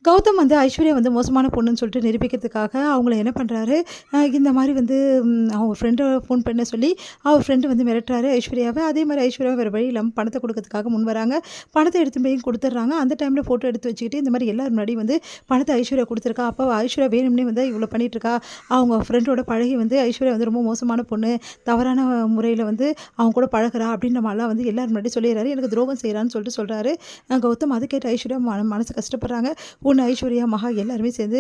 கௌதம் வந்து ஐஸ்வர்யா வந்து மோசமான பொண்ணுன்னு சொல்லிட்டு நிரூபிக்கிறதுக்காக அவங்கள என்ன பண்ணுறாரு, இந்த மாதிரி வந்து அவங்க ஃப்ரெண்டை ஃபோன் பண்ண சொல்லி அவர் ஃப்ரெண்டு வந்து மிரட்டுறாரு ஐஸ்வர்யாவை. அதே மாதிரி ஐஸ்வர்யாவை வேறு வழி இல்லாமல் பணத்தை கொடுக்கறதுக்காக முன் வராங்க. பணத்தை எடுத்து போய் கொடுத்துட்றாங்க. அந்த டைமில் ஃபோட்டோ எடுத்து வச்சுக்கிட்டு இந்த மாதிரி எல்லாரும் முன்னாடி வந்து பணத்தை ஐஸ்வர்யா கொடுத்துருக்கா. அப்போ ஐஸ்வர்யா வேணும்னே வந்து இவ்வளோ பண்ணிகிட்ருக்கா. அவங்க ஃப்ரெண்டோட பழகி வந்து ஐஸ்வர்யா வந்து ரொம்ப மோசமான பொண்ணு, தவறான முறையில் வந்து அவங்க கூட பழகிறா அப்படின்ற மாதிரிலாம் வந்து எல்லாரும் முன்னாடி சொல்லிடுறாரு. எனக்கு துரோகம் செய்கிறான்னு சொல்லிட்டு சொல்கிறாரு கௌதம். அதை கேட்டு ஐஸ்வர்யா மனசு கஷ்டப்படுறாங்க. ஐஸ்வர்யா, மகா எல்லாருமே சேர்ந்து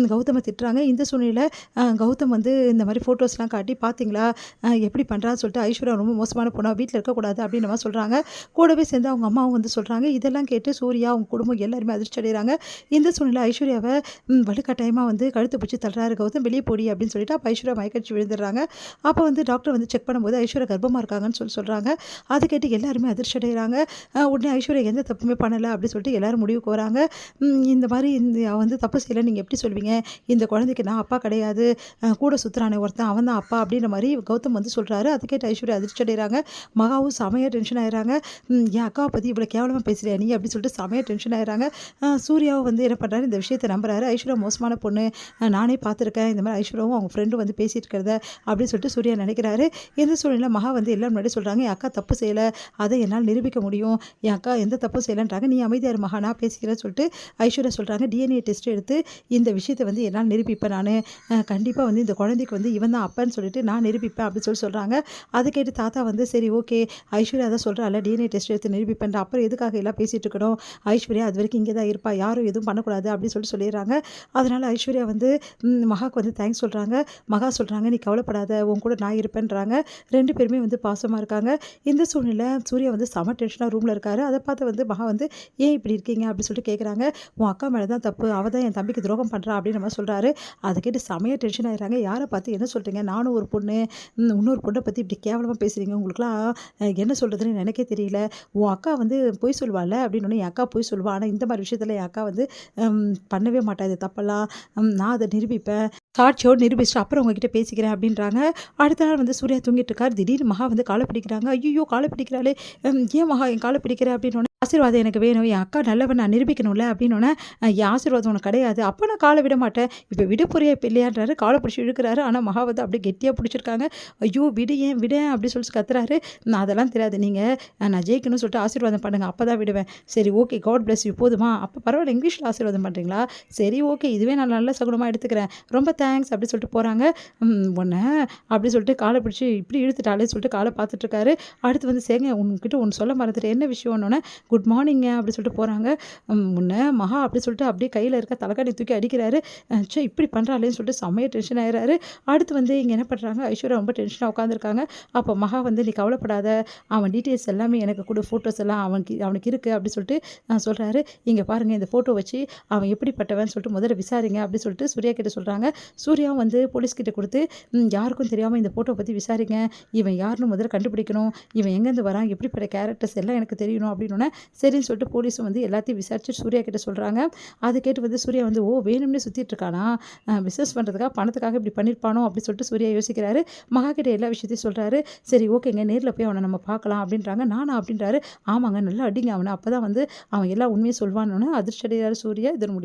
கௌதமை திட்டுறாங்க. இந்த சூழ்நிலையில் கௌதம் வந்து இந்த மாதிரி ஃபோட்டோஸ்லாம் காட்டி பார்த்தீங்களா எப்படி பண்ணுறான்னு சொல்லிட்டு ஐஸ்வர்யா ரொம்ப மோசமான பொண்ணா, வீட்டில் இருக்கக்கூடாது அப்படின்ற மாதிரி சொல்கிறாங்க. கூடவே சேர்ந்து அவங்க அம்மாவும் வந்து சொல்கிறாங்க. இதெல்லாம் கேட்டு சூர்யா அவங்க குடும்பம் எல்லாருமே அதிர்ச்சி அடைகிறாங்க. இந்த சூழ்நிலை ஐஸ்வர்யாவை வலுக்கட்டாயமாக வந்து கழுத்து பிடிச்சி தள்ளுறாரு கௌதம். வெளியே போடி அப்படின்னு சொல்லிட்டு அப்போ ஐஸ்வர்யா மயக்கடிச்சு விழுந்துடுறாங்க. அப்போ வந்து டாக்டர் வந்து செக் பண்ணும்போது ஐஸ்வர்யா கர்ப்பமாக இருக்காங்கன்னு சொல்கிறாங்க. அதை கேட்டு எல்லாருமே அதிர்ச்சி அடைகிறாங்க. உடனே ஐஸ்வர்யா எந்த தப்புமே பண்ணலை அப்படின்னு சொல்லிட்டு எல்லாரும் முடிவுக்கு வராங்க. இந்த மாதிரி வந்து தப்பு செய்யலை நீங்கள் எப்படி சொல்வீங்க, இந்த குழந்தைக்கு நான் அப்பா கிடையாது, கூட சுற்றுறானே ஒருத்தன் அவன் தான் அப்பா அப்படின்ற மாதிரி கௌதம் வந்து சொல்கிறாரு. அதை கேட்டு ஐஸ்வர்யா அதிர்ச்சி அடைகிறாங்க. மகாவும் செமையாக டென்ஷன் ஆகிறாங்க. என் அக்காவை பற்றி இவ்வளோ கேவலமாக பேசுகிறேன் நீ அப்படின்னு சொல்லிட்டு செமையாக டென்ஷன் ஆகிறாங்க. சூர்யாவும் வந்து என்ன பண்ணுறாரு, இந்த விஷயத்தை நம்புறாரு. ஐஸ்வர்யா மோசமான பொண்ணு, நானே பார்த்துருக்கேன், இந்த மாதிரி ஐஸ்வர்யாவும் அவங்க ஃப்ரெண்டும் வந்து பேசிட்டு இருக்கிறத அப்படின்னு சொல்லிட்டு சூர்யா நினைக்கிறாரு. இந்த சூழ்நிலை மகா வந்து எல்லாம் முன்னாடி சொல்கிறாங்க, என் அக்கா தப்பு செய்யலை, அதை என்னால் நிரூபிக்க முடியும், என் அக்கா எந்த தப்பும் செய்யலைன்றாங்க, நீ அமைதியார் மகா, நான் பேசிக்கிறேன்னு சொல்லிட்டு ஐஸ்வர்யா சொல்கிறாங்க. டிஎன்ஏ டெஸ்ட் எடுத்து இந்த விஷயத்தை வந்து என்னால் நிரூபிப்பேன், நான் கண்டிப்பாக வந்து இந்த குழந்தைக்கு வந்து இவன் தான் அப்பன்னு சொல்லிட்டு நான் நிரூபிப்பேன் அப்படின்னு சொல்கிறாங்க. அதை கேட்டு தாத்தா வந்து சரி ஓகே, ஐஸ்வர்யா தான் சொல்கிறாள் டிஎன்ஏ டெஸ்ட் எடுத்து நிரூபிப்பேன், அப்புறம் எதுக்காக எல்லாம் பேசிகிட்டு இருக்கணும், ஐஸ்வர்யா அது வரைக்கும் இங்கே தான் இருப்பா, யாரும் எதுவும் பண்ணக்கூடாது அப்படின்னு சொல்லிடுறாங்க. அதனால் ஐஸ்வர்யா வந்து மகாவுக்கு வந்து தேங்க்ஸ் சொல்கிறாங்க. மகா சொல்கிறாங்க, நீ கவலைப்படாத, உன் கூட நான் இருப்பேன்றாங்க. ரெண்டு பேருமே வந்து பாசமாக இருக்காங்க. இந்த சூழ்நிலை சூர்யா வந்து செம டென்ஷனாக ரூமில் இருக்காரு. அதை பார்த்து வந்து மகா வந்து ஏன் இப்படி இருக்கீங்க அப்படின்னு சொல்லிட்டு கேட்குறாங்க. உன் அக்கா மேலே தான் தப்பு, அவள் தான் என் தம்பிக்கு துரோகம் பண்ணுறா அப்படின்னு நம்ம சொல்கிறாரு. அதை கேட்டு செமையாக டென்ஷன் ஆகிடுறாங்க. யாரை பார்த்து என்ன சொல்கிறீங்க, நானும் ஒரு பொண்ணு, இன்னொரு பொண்ணை பற்றி இப்படி கேவலமாக பேசுகிறீங்க, உங்களுக்குலாம் என்ன சொல்கிறதுன்னு எனக்கே தெரியல, உன் அக்கா வந்து பொய் சொல்வாள் அப்படின்னு. என் அக்கா பொய் சொல்லுவா, ஆனால் இந்த மாதிரி விஷயத்தில் என் அக்கா வந்து பண்ணவே மாட்டா, இது தப்பெல்லாம் நான் அதை நிரூபிப்பேன், சாட்சியோடு நிரூபிச்சுட்டு அப்புறம் உங்ககிட்ட பேசிக்கிறேன் அப்படின்றாங்க. அடுத்த நாள் வந்து சூர்யா தூங்கிட்டு இருக்கார். திடீர்னு மகா வந்து காலை பிடிக்கிறாங்க. ஐயோ காலை பிடிக்கிறாளே, ஏன் மகா என் காலை பிடிக்கிற அப்படின்னு. ஆசீர்வாதம் எனக்கு வேணும், என் அக்கா நல்லவன் நான் நிரூபிக்கணும்ல அப்படின்னோடனே, என் ஆசீர்வாதம் உனக்கு கிடையாது, அப்போ நான் காலை விட மாட்டேன், இப்போ விட போறியா இப்போ இல்லையான்றாரு. காலை பிடிச்சி இழுக்கிறாரு. ஆனால் மகா வந்து அப்படியே கெட்டியாக பிடிச்சிருக்காங்க. ஐயோ விடு, ஏன் விட அப்படின்னு சொல்லிட்டு கத்துறாரு. நான் அதெல்லாம் தெரியாது, நீங்கள் நான் ஜெயிக்கணும்னு சொல்லிட்டு ஆசீர்வாதம் பண்ணுங்கள், அப்போ தான் விடுவேன். சரி ஓகே, காட் பிளஸ் யூ, போதுமா, அப்போ பரவாயில்ல இங்கிலீஷில் ஆசீர்வாதம் பண்ணுறீங்களா, சரி ஓகே, இதுவே நான் நல்ல சகுனமாக எடுத்துக்கிறேன், ரொம்ப தேங்க்ஸ் அப்படி சொல்லிட்டு போகிறாங்க. ஒன்று அப்படி சொல்லிட்டு காலை பிடிச்சி இப்படி இழுத்துட்டாலே சொல்லிட்டு காலை பார்த்துட்ருக்காரு. அடுத்து வந்து சேங்க உங்ககிட்ட ஒன்று சொல்ல மறந்துட்டு, என்ன விஷயம்னோன்னே குட் மார்னிங்க அப்படி சொல்லிட்டு போகிறாங்க. முன்ன மகா அப்படி சொல்லிட்டு அப்படியே கையில் இருக்க தலைக்காணி தூக்கி அடிக்கிறாரு. சே இப்படி பண்ணுறாளேன்னு சொல்லிட்டு செம்மையாக டென்ஷன் ஆகிறாரு. அடுத்து வந்து இங்கே என்ன பண்ணுறாங்க, ஐஸ்வர்யா ரொம்ப டென்ஷனாக உட்காந்துருக்காங்க. அப்போ மகா வந்து நீ கவலைப்படாத, அவன் டீட்டெயில்ஸ் எல்லாமே எனக்கு கூட, ஃபோட்டோஸ் எல்லாம் அவனுக்கு இருக்குது அப்படி சொல்லிட்டு சொல்கிறாரு. இங்கே பாருங்கள், இந்த ஃபோட்டோ வச்சு அவன் எப்படிப்பட்டவன் சொல்லிட்டு முதல்ல விசாரிங்க அப்படி சொல்லிட்டு சூர்யா கிட்ட சொல்கிறாங்க. சூர்யாவும் வந்து போலீஸ்கிட்ட கொடுத்து யாருக்கும் தெரியாமல் இந்த ஃபோட்டோ பற்றி விசாரிங்க, இவன் யாருன்னு முதல்ல கண்டுபிடிக்கணும், இவன் எங்கேருந்து வரான், எப்படிப்பட்ட கேரக்டர்ஸ் எல்லாம் எனக்கு தெரியணும் அப்படின்னு. சரின்னு சொல்லிட்டு போலீஸும் வந்து எல்லாத்தையும் விசாரிச்சு சூர்யா கிட்ட சொல்கிறாங்க. அதை கேட்டு வந்து சூர்யா வந்து ஓ வேணும்னே சுற்றிட்டு இருக்கானா, பிஸ்னஸ் பண்ணுறதுக்காக பணத்துக்காக இப்படி பண்ணியிருப்பானோ அப்படி சொல்லிட்டு சூர்யா யோசிக்கிறாரு. மகா கிட்ட எல்லா விஷயத்தையும் சொல்கிறாரு. சரி ஓகேங்க, நேரில் போய் அவனை நம்ம பார்க்கலாம் அப்படின்றாங்க. நானா அப்படின்றாரு. ஆமாங்க, நல்லா அடிங்க அவனை, அப்போ தான் வந்து அவன் எல்லா உண்மையும் சொல்வான்னு அதிர்ச்சி அடைகிறாரு சூர்யா. இதன் முடியுது.